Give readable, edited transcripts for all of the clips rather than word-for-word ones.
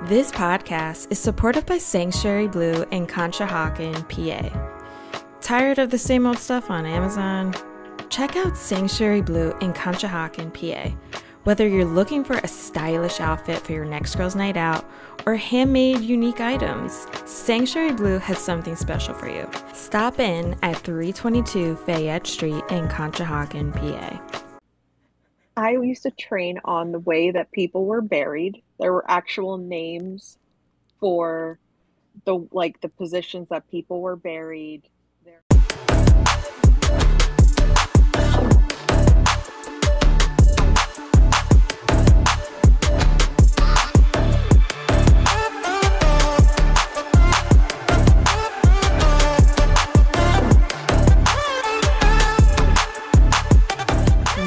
This podcast is supported by Sanctuary Blu in Conshohocken, PA. Tired of the same old stuff on Amazon? Check out Sanctuary Blu in Conshohocken, PA. Whether you're looking for a stylish outfit for your next girl's night out or handmade unique items, Sanctuary Blu has something special for you. Stop in at 322 Fayette Street in Conshohocken, PA. I used to train on the way that people were buried. There were actual names for the positions that people were buried.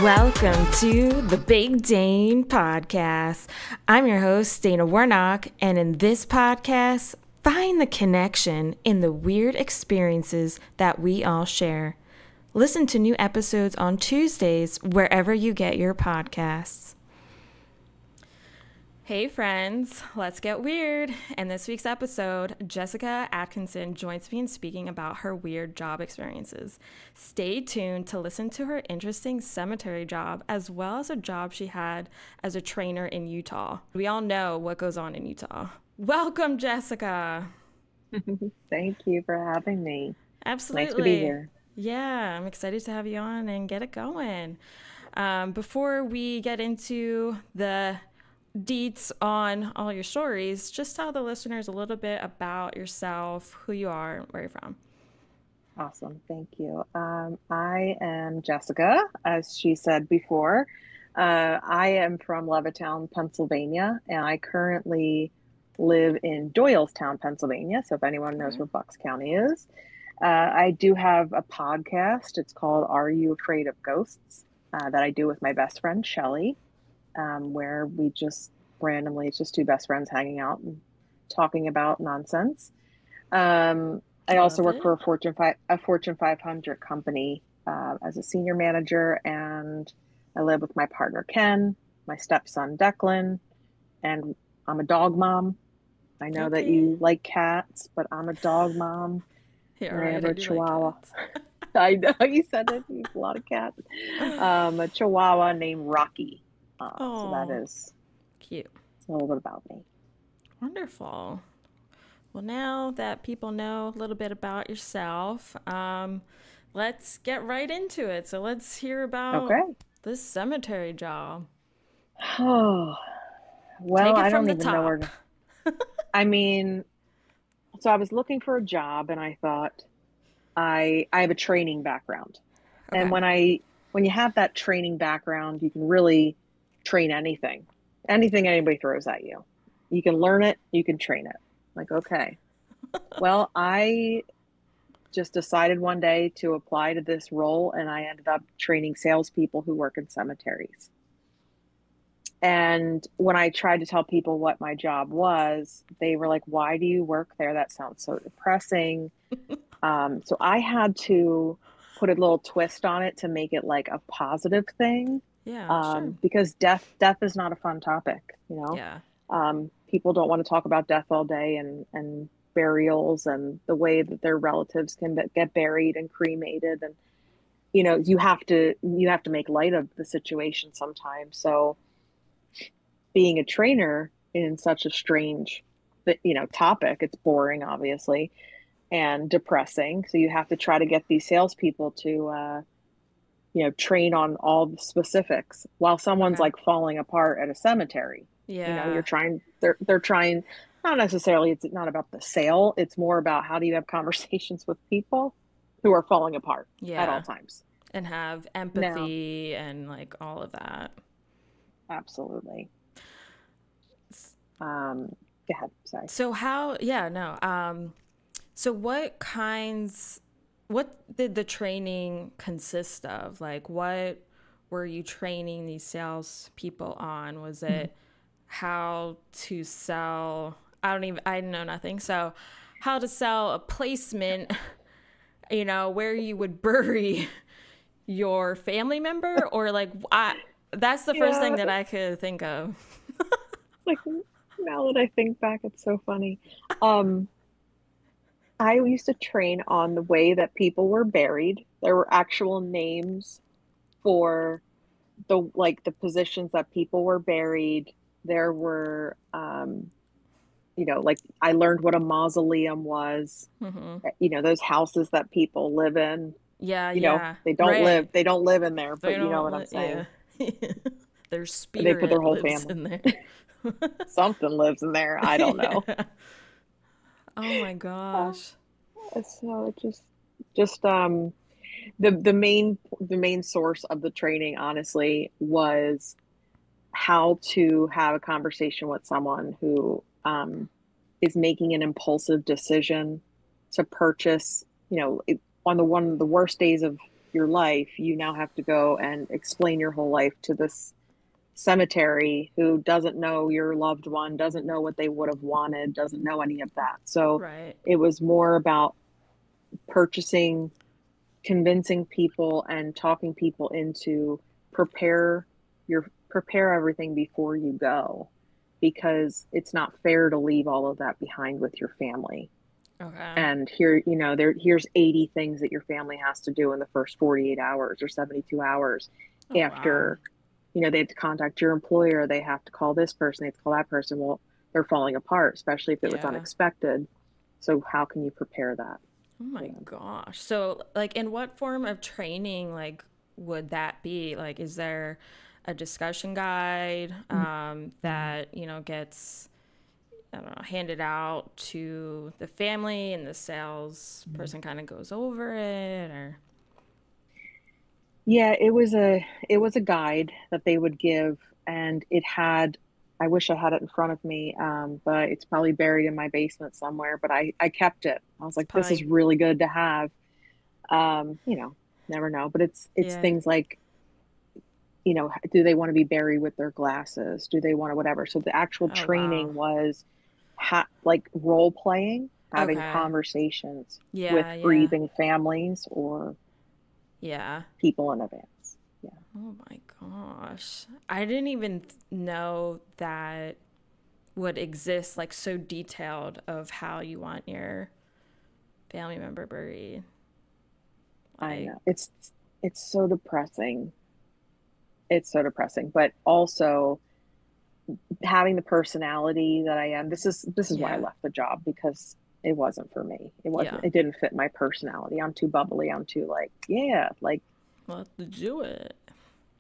Welcome to the Big Dane Podcast. I'm your host, Dana Warnock, and in this podcast, find the connection in the weird experiences that we all share. Listen to new episodes on Tuesdays wherever you get your podcasts. Hey friends, let's get weird. In this week's episode, Jessica Atkinson joins me in speaking about her weird job experiences. Stay tuned to listen to her interesting cemetery job as well as a job she had as a trainer in Utah. We all know what goes on in Utah. Welcome, Jessica. Thank you for having me. Absolutely. Nice to be here. Yeah, I'm excited to have you on and get it going. Before we get into the deets on all your stories, just tell the listeners a little bit about yourself, who you are, where you're from. Awesome. Thank you. I am Jessica, as she said before. I am from Levittown, Pennsylvania, and I currently live in Doylestown, Pennsylvania. So if anyone knows where Bucks County is, I do have a podcast. It's called Are You Afraid of Ghosts? That I do with my best friend, Shelly. Where we just randomly, it's just two best friends hanging out and talking about nonsense. I also work for a Fortune 500 company as a senior manager, and I live with my partner Ken, my stepson Declan, and I'm a dog mom. I know that you like cats, but I'm a dog mom. Yeah, I have a Chihuahua. Like I know you said that. You have a lot of cats. A Chihuahua named Rocky. So that is cute. It's a little bit about me. Wonderful. Well, now that people know a little bit about yourself, let's get right into it. So let's hear about this cemetery job. Oh, well, I don't even know where. I mean, so I was looking for a job, and I thought I have a training background, and when you have that training background, you can really train anything anybody throws at you. You can learn it, you can train it. Like, okay. Well, I just decided one day to apply to this role, and I ended up training salespeople who work in cemeteries. And when I tried to tell people what my job was, they were like, why do you work there? That sounds so depressing. So I had to put a little twist on it to make it like a positive thing. Yeah, sure. Because death is not a fun topic, you know? Yeah. People don't want to talk about death all day and burials and the way that their relatives can get buried and cremated. And, you know, you have to make light of the situation sometimes. So being a trainer in such a strange, topic, it's boring, obviously, and depressing. So you have to try to get these salespeople to, train on all the specifics while someone's like falling apart at a cemetery. Yeah. They're trying, not necessarily, it's not about the sale. It's more about how do you have conversations with people who are falling apart at all times. And have empathy and like all of that. Absolutely. Go ahead. Sorry. So so what did the training consist of? Like, what were you training these sales people on? Was it how to sell? I know nothing. So how to sell a placement, where you would bury your family member, or like, that's the first thing that I could think of. Like, Now that I think back, it's so funny. Um, I used to train on the way that people were buried. There were actual names for the positions that people were buried. There were like I learned what a mausoleum was. Hmm. Those houses that people live in. Yeah, You know, yeah. they don't live Right. they don't live in there, They but you know don't what I'm let, yeah. saying. Their They put their spirit whole lives family. in there. Something lives in there. I don't know. Yeah. Oh my Uh, gosh. so it just the main source of the training honestly was how to have a conversation with someone who is making an impulsive decision to purchase, on the one of the worst days of your life, you now have to go and explain your whole life to this cemetery who doesn't know your loved one, doesn't know what they would have wanted, doesn't know any of that. So Right. it was more about purchasing, convincing people and talking people into prepare prepare everything before you go, because it's not fair to leave all of that behind with your family. Okay. And here's 80 things that your family has to do in the first 48 hours or 72 hours Oh wow. after. They have to contact your employer, they have to call this person, they have to call that person. Well, they're falling apart, especially if it was Yeah. unexpected. So how can you prepare that Oh for my them? gosh. So, like, in what form of training, like, would that be? Like, is there a discussion guide that, gets, I don't know, handed out to the family and the sales person kind of goes over it or? Yeah, it was a guide that they would give, and it had. I wish I had it in front of me, but it's probably buried in my basement somewhere. But I kept it. I was It's like, this is probably, really good to have. Never know. But it's yeah. things like, do they want to be buried with their glasses? Do they want to whatever? So the actual Oh, wow. training was like role playing, having Okay. conversations with Yeah, yeah. grieving families or Yeah. people in advance. Yeah. Oh my gosh. I didn't even know that would exist like so detailed of how you want your family member buried. I Like, know. It's so depressing. It's so depressing, but also having the personality that I am. This is why I yeah, left the job, because it wasn't for me. yeah. It didn't fit my personality. I'm too bubbly. I'm too like, yeah, like Let's do it.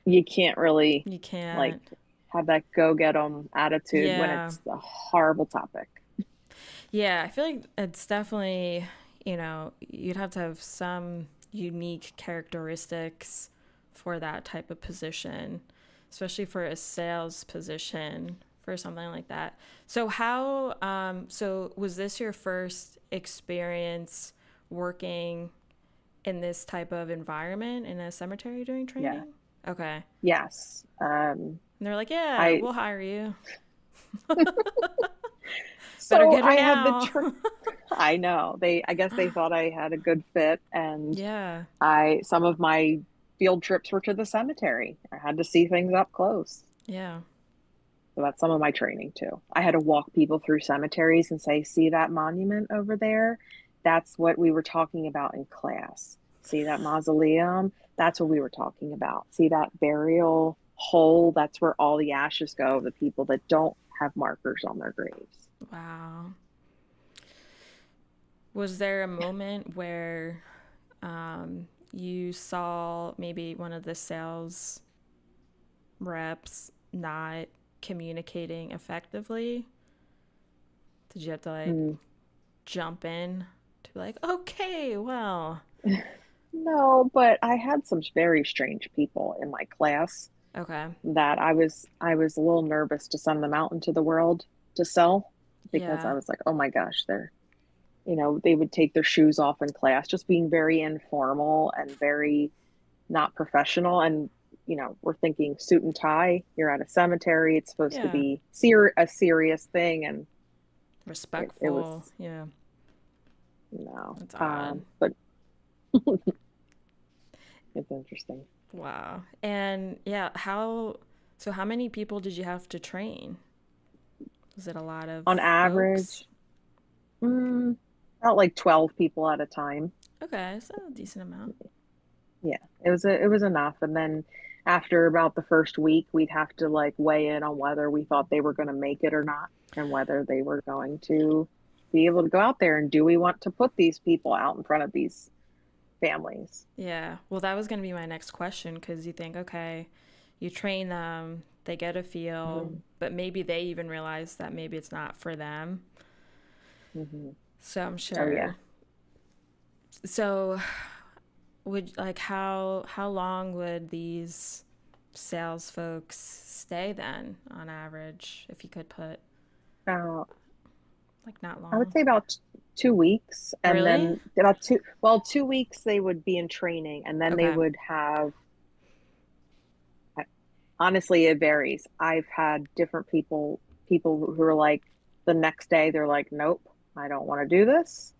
you can't really You like can't. have that go get 'em attitude when Yeah. it's a horrible topic. Yeah, I feel like it's definitely, you'd have to have some unique characteristics for that type of position, especially for a sales position for something like that. So so was this your first experience working in this type of environment in a cemetery during Yeah. training? Okay. Yes. And they're like, yeah, I we'll hire you. Better so get her I had the now. I know. I guess they thought I had a good fit, and Yeah. some of my field trips were to the cemetery. I had to see things up close. Yeah. So that's some of my training too. I had to walk people through cemeteries and say, see that monument over there? That's what we were talking about in class. See that mausoleum? That's what we were talking about. See that burial hole? That's where all the ashes go of the people that don't have markers on their graves. Wow. Was there a moment where you saw maybe one of the sales reps not communicating effectively? Did you have to like Hmm. jump in to be like, okay, well, No, but I had some very strange people in my class okay, that I was a little nervous to send them out into the world to sell, because I yeah, was like, oh my gosh, they would take their shoes off in class, just being very informal and very not professional. And we're thinking suit and tie. You're at a cemetery. It's supposed to yeah, be a serious thing, and it was respectful, yeah, no. that's odd. But it's interesting. Wow. And yeah, so how many people did you have to train? Was it a lot of On folks? average, about like 12 people at a time. Okay, so a decent amount. Yeah, it was enough. And then after about the first week, we'd have to like weigh in on whether we thought they were going to make it or not, and whether they were going to be able to go out there, and do we want to put these people out in front of these families? Yeah. Well, that was going to be my next question because you think, okay, you train them, they get a feel, Mm-hmm. but maybe they even realize that maybe it's not for them. Mm-hmm. So I'm Oh yeah. sure. So would like how long would these sales folks stay then on average if you could put Uh, like not I would long? say about 2 weeks, and Really? then about two, well, 2 weeks they would be in training, and then they Okay. would have, honestly, it varies. I've had different people who are like, the next day, they're like, nope, I don't want to do this.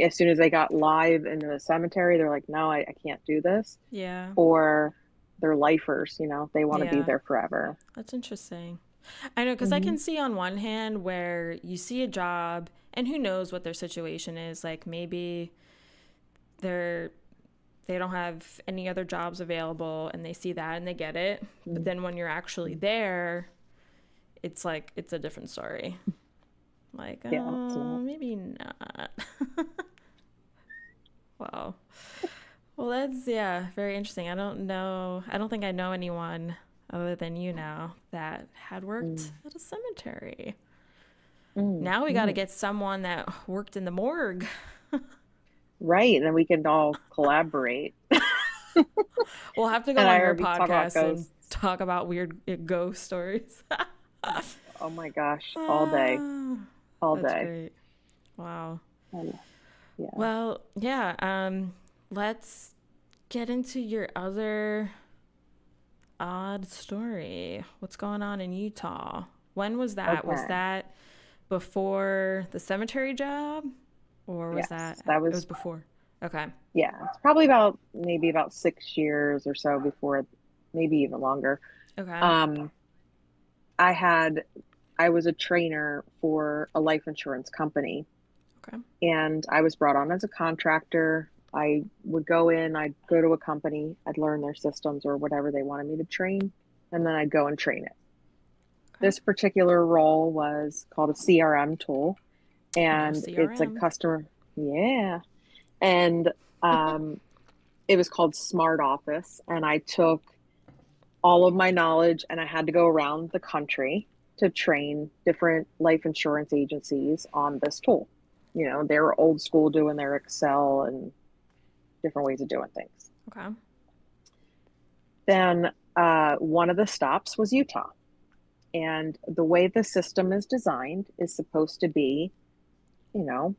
As soon as they got live into the cemetery, they're like, no, I can't do this. Yeah. Or they're lifers, they want to be Yeah. there forever. That's interesting. I know, because I Hmm. can see on one hand where you see a job and who knows what their situation is. Like maybe they're they don't have any other jobs available and they see that and they get it. But then when you're actually there, it's like it's a different story. Like, Yeah, it's not. maybe not. Wow. Well, that's yeah, very interesting. I don't know. I don't think I know anyone other than you now that had worked Mm, at a cemetery. mm, Now we got to mm. get someone that worked in the morgue. Right, and then we can all collaborate. We'll have to go And I on your already talk about podcast and ghosts. talk about weird ghost stories. Oh my gosh, all day, Ah, all that's day. great. Wow. And yeah. Well, yeah, let's get into your other odd story. What's going on in Utah? When was that? Was Okay. that before the cemetery job? Or was Yes, that that it was was, before? Okay. yeah, it's probably about maybe about 6 years or so before, maybe even longer. Okay. Um, I had I was a trainer for a life insurance company, Okay. and I was brought on as a contractor. I would go in, I'd go to a company, I'd learn their systems or whatever they wanted me to train, and then I'd go and train it. Okay. This particular role was called a CRM tool, I know and it's a CRM. customer, yeah. And um, it was called Smart Office. And I took all of my knowledge and I had to go around the country to train different life insurance agencies on this tool. They were old school doing their Excel and different ways of doing things. Okay. Then one of the stops was Utah. And the way the system is designed is supposed to be, you know,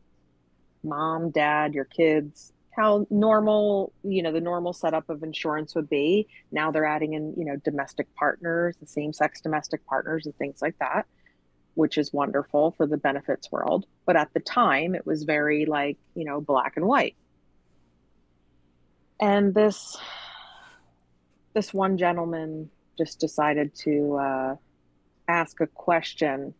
mom, dad, your kids, how normal, the normal setup of insurance would be. Now they're adding in, domestic partners, the same sex domestic partners, and things like that, which is wonderful for the benefits world. But at the time, it was very like, black and white. And this one gentleman just decided to ask a question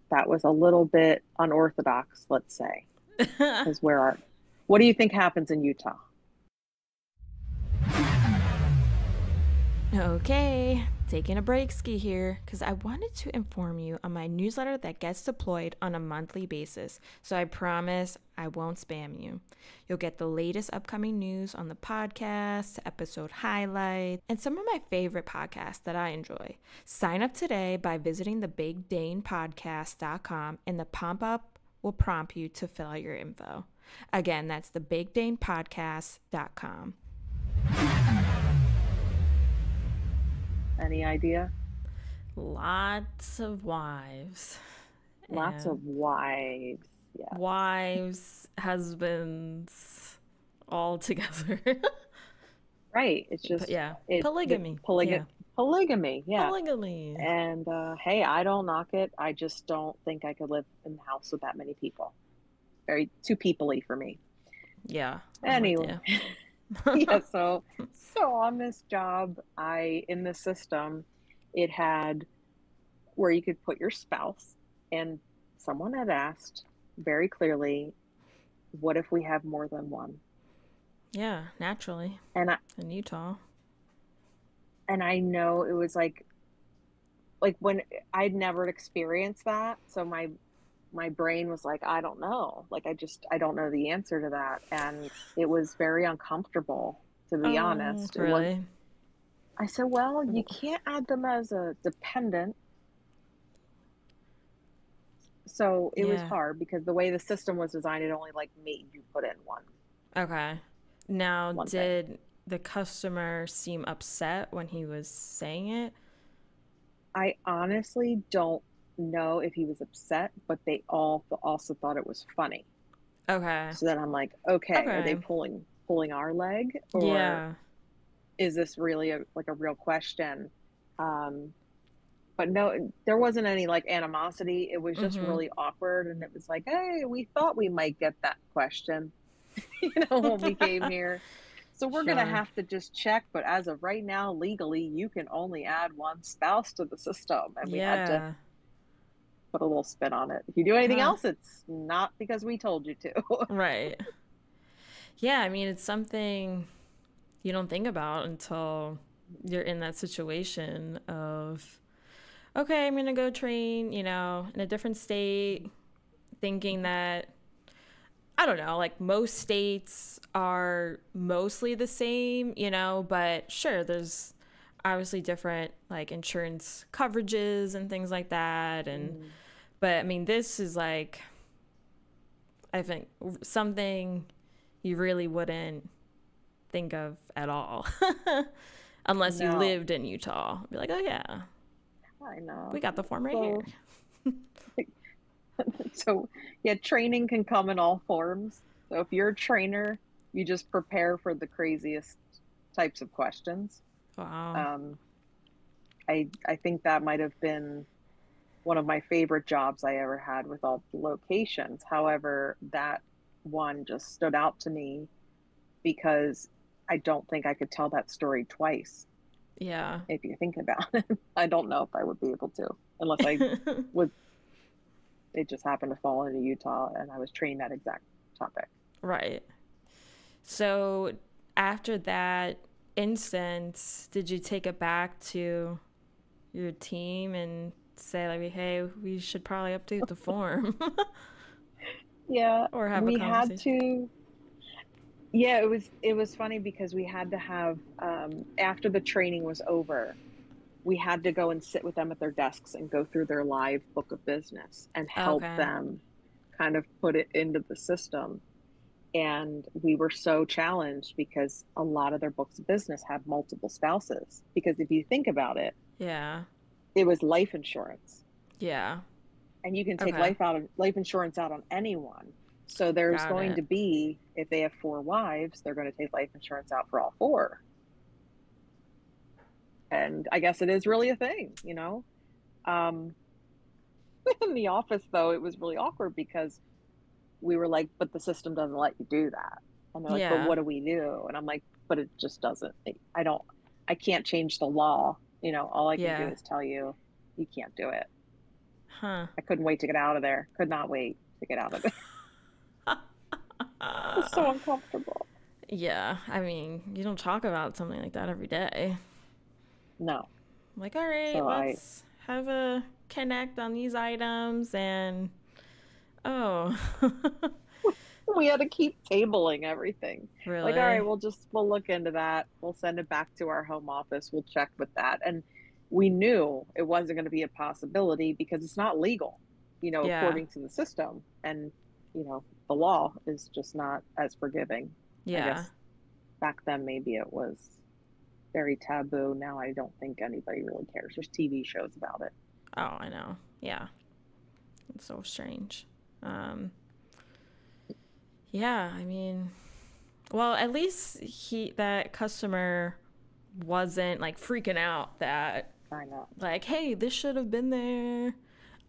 that was a little bit unorthodox, let's say, because what do you think happens in Utah? Okay, taking a break ski here because I wanted to inform you on my newsletter that gets deployed on a monthly basis. So I promise I won't spam you. You'll get the latest upcoming news on the podcast, episode highlights, and some of my favorite podcasts that I enjoy. Sign up today by visiting thebigdanepodcast.com and the pop up will prompt you to fill out your info. Again, that's thebigdanepodcast.com. Any idea? Lots of wives Lots of and wives. Yes. wives, husbands, all together. Right. It's But just yeah, the polygamy. Yeah, polygamy. Yeah. polygamy. And hey, I don't knock it. I just don't think I could live in the house with that many people. Very too peoply for me. Yeah, I'm with Anyway, you. yeah, so on this job, in the system, it had where you could put your spouse. And someone had asked very clearly, what if we have more than one? Yeah, naturally. And In Utah. I know it was like when I'd never experienced that. So my brain was like, I don't know. Like I don't know the answer to that. And it was very uncomfortable, to be Oh, honest. It was really? I said, well, you can't add them as a dependent. So it was Yeah. hard because the way the system was designed, it only like made you put in Okay. Now, one thing. did the customer seem upset when he was saying it? I honestly don't know if he was upset, but they all also thought it was funny. Okay. So then I'm like, okay, are they Okay. pulling our leg, or Yeah. is this really a real question? Um, but no, there wasn't any like animosity. It was just Mm-hmm. really awkward, and it was like, hey, we thought we might get that question, when we came here. So we're gonna Sure. have to just check. But as of right now, legally, you can only add one spouse to the system, and we had to Yeah. put a little spin on it. If you do anything Huh. else, it's not because we told you to. Right. Yeah, I mean, it's something you don't think about until you're in that situation of, okay, I'm going to go train, in a different state, thinking that, I don't know, like most states are mostly the same, but sure, there's obviously different like insurance coverages and things like that. Mm, But I mean, this is like, I think something you really wouldn't think of at all unless you no, lived in Utah. Be like, oh yeah, I we know. got the form right here. So, so yeah, training can come in all forms. So if you're a trainer, you just prepare for the craziest types of questions. Wow. Um, I think that might have been one of my favorite jobs I ever had with all the locations. However, that one just stood out to me because I don't think I could tell that story twice. Yeah. If you think about it, I don't know if I would be able to unless I would. It just happened to fall into Utah, and I was trained that exact topic. Right. So after that instance, did you take it back to your team and say like, hey, we should probably update the form Yeah, or have a we had conversation? to. Yeah, it was funny because we had to have after the training was over, we had to go and sit with them at their desks and go through their live book of business and help Okay. them kind of put it into the system. And we were so challenged because a lot of their books of business had multiple spouses. Because if you think about it, Yeah. it was life insurance, Yeah. and you can take Okay. life insurance out on anyone. So there's Got going it. to be, if they have four wives, they're going to take life insurance out for all four. And I guess it is really a thing. Um, in the office, though, it was really awkward because we were like, but the system doesn't let you do that. And they're like, but Yeah. what do we do? And I'm like, but it just doesn't. I don't, I can't change the law. All I can do Yeah. is tell you, you can't do it. Huh. I couldn't wait to get out of there. Could not wait to get out of there. It was so uncomfortable. Yeah. I mean, you don't talk about something like that every day. No. Like, all right, So let's have a connect on these items and oh, we had to keep tabling everything. Like, all right, really? we'll look into that. We'll send it back to our home office. We'll check with that. And we knew it wasn't going to be a possibility because it's not legal, Yeah. according to the system. And, the law is just not as forgiving. I Yeah. guess back then maybe it was very taboo. Now I don't think anybody really cares. There's TV shows about it. Oh, I know. Yeah. It's so strange. Um, yeah, I mean, well, at least that customer wasn't like freaking out that I know. like, hey, this should have been there.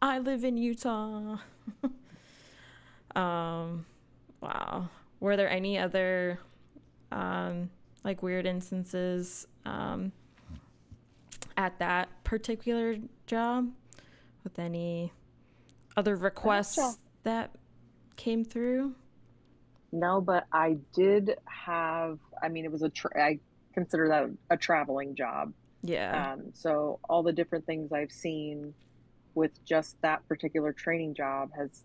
I live in Utah. Um, wow. Were there any other like weird instances at that particular job with any other requests that came through? No, but I did have, I mean, it was I consider that a traveling job. Yeah. So all the different things I've seen with just that particular training job has,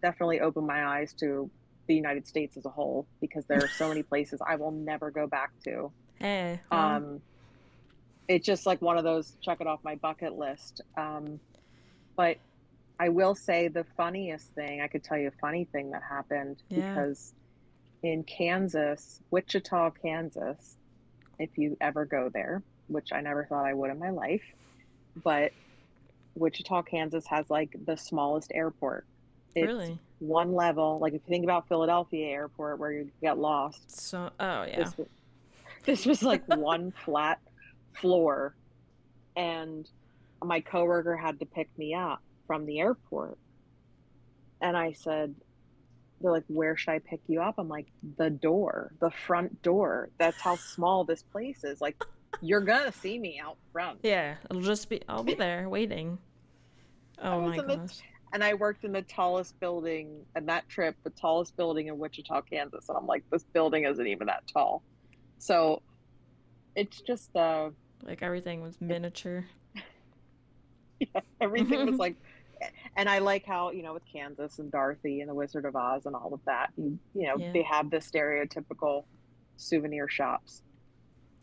definitely opened my eyes to the United States as a whole, because there are so many places I will never go back to. Hey, well, It's just like one of those check it off my bucket list. But I will say the funniest thing, I could tell you a funny thing that happened, yeah. because in Kansas, Wichita, Kansas, if you ever go there, which I never thought I would in my life, but Wichita, Kansas has like the smallest airport. It's Really? one level. Like if you think about Philadelphia airport where you get lost, So, oh yeah. this was like one flat floor, and my coworker had to pick me up from the airport. And I said, they're like, where should I pick you up? I'm like, the front door. That's how small this place is. Like, you're gonna see me out front. Yeah, I'll be there waiting. I Oh was my in the, gosh. and I worked in the tallest building, and that trip, the tallest building in Wichita, Kansas. And I'm like, this building isn't even that tall. So it's just, Like everything was miniature. yeah, everything was like, and I like how, with Kansas and Dorothy and the Wizard of Oz and all of that, Yeah. they have the stereotypical souvenir shops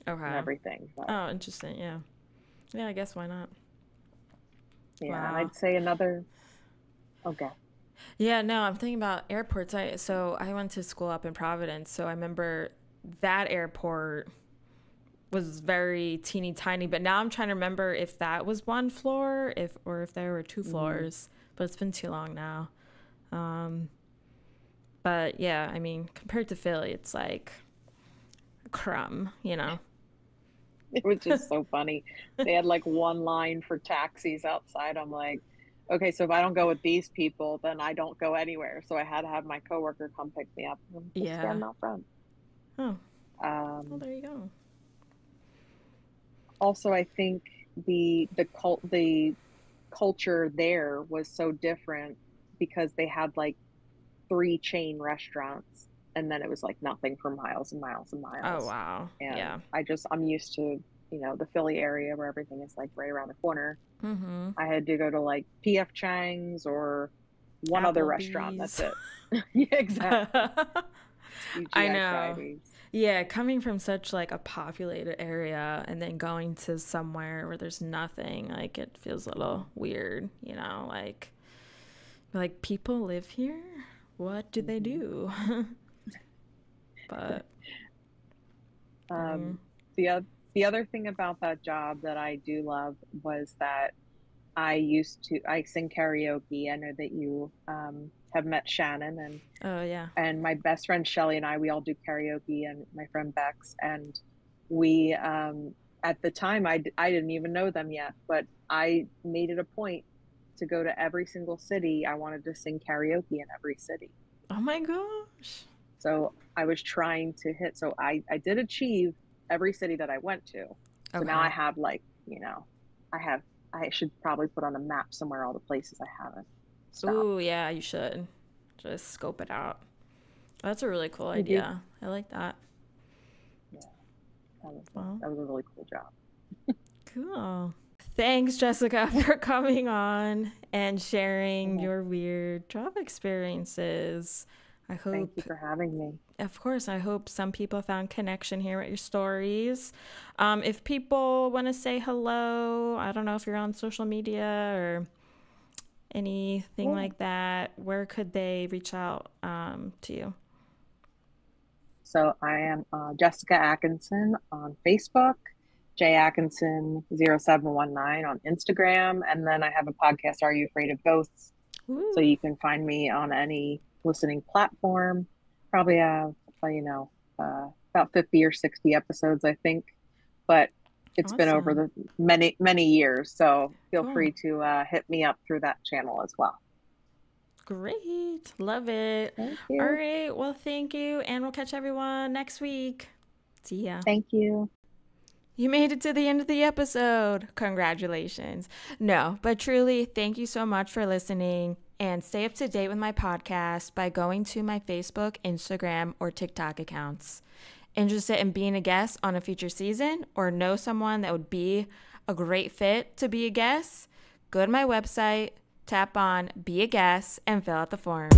and Okay. everything. But Oh, interesting. Yeah. Yeah, I guess why not? yeah, and Wow. I'd say another, okay. Yeah, no, I'm thinking about airports. I went to school up in Providence, so I remember that airport was very teeny tiny, but now I'm trying to remember if that was one floor, if there were two Mhm. floors, but it's been too long now. Um, but yeah, I mean, compared to Philly, it's like a crumb. It was just so funny. They had like one line for taxis outside. I'm like, okay, so if I don't go with these people, then I don't go anywhere. So I had to have my coworker come pick me up. I'm just Yeah. standing out front. Oh, well, Um, there you go. Also, I think the culture there was so different, because they had like three chain restaurants, and then it was like nothing for miles and miles and Oh, miles. wow. And Yeah. I'm used to, the Philly area where everything is like right around the corner. Mm-hmm. I had to go to like PF Chang's or one other restaurant. That's Applebee's. it. Yeah, exactly. I TGI know. Fridays. Yeah, coming from such like a populated area and then going to somewhere where there's nothing, like it feels a little weird, like people live here? What do they Mm-hmm. do? But mm, Um, the other thing about that job that I do love was that I sing karaoke. I know that you have met Shannon, oh yeah. and my best friend Shelly and we all do karaoke, and my friend Bex, and we at the time I didn't even know them yet, but I made it a point to go to every single city. I wanted to sing karaoke in every city. Oh my gosh. So I was trying to hit, so I did achieve every city that I went to. So now I Okay. have like, I have, I should probably put on a map somewhere all the places I haven't stopped. Ooh, yeah, you should. Just scope it out. That's a really cool You do? idea. I like that. Yeah, Well, that was a really cool job. cool. Thanks, Jessica, for coming on and sharing Mhm. your weird job experiences. I Thank hope, you for having me. of course, I hope some people found connection here with your stories. If people want to say hello, I don't know if you're on social media or anything Yeah. like that, where could they reach out to you? So I am Jessica Atkinson on Facebook, J Atkinson 0719 on Instagram, and then I have a podcast, Are You Afraid of Ghosts? So Woo. you can find me on any listening platform. Probably have, about 50 or 60 episodes, I think, but it's been over Awesome. the many, many years. So feel Cool. free to hit me up through that channel as well. Great. Love it. Thank All you. right. Well, thank you. And we'll catch everyone next week. See ya. Thank you. You made it to the end of the episode. Congratulations. No, but truly, thank you so much for listening. And stay up to date with my podcast by going to my Facebook, Instagram, or TikTok accounts. Interested in being a guest on a future season or know someone that would be a great fit to be a guest? Go to my website, tap on Be a Guest, and fill out the form.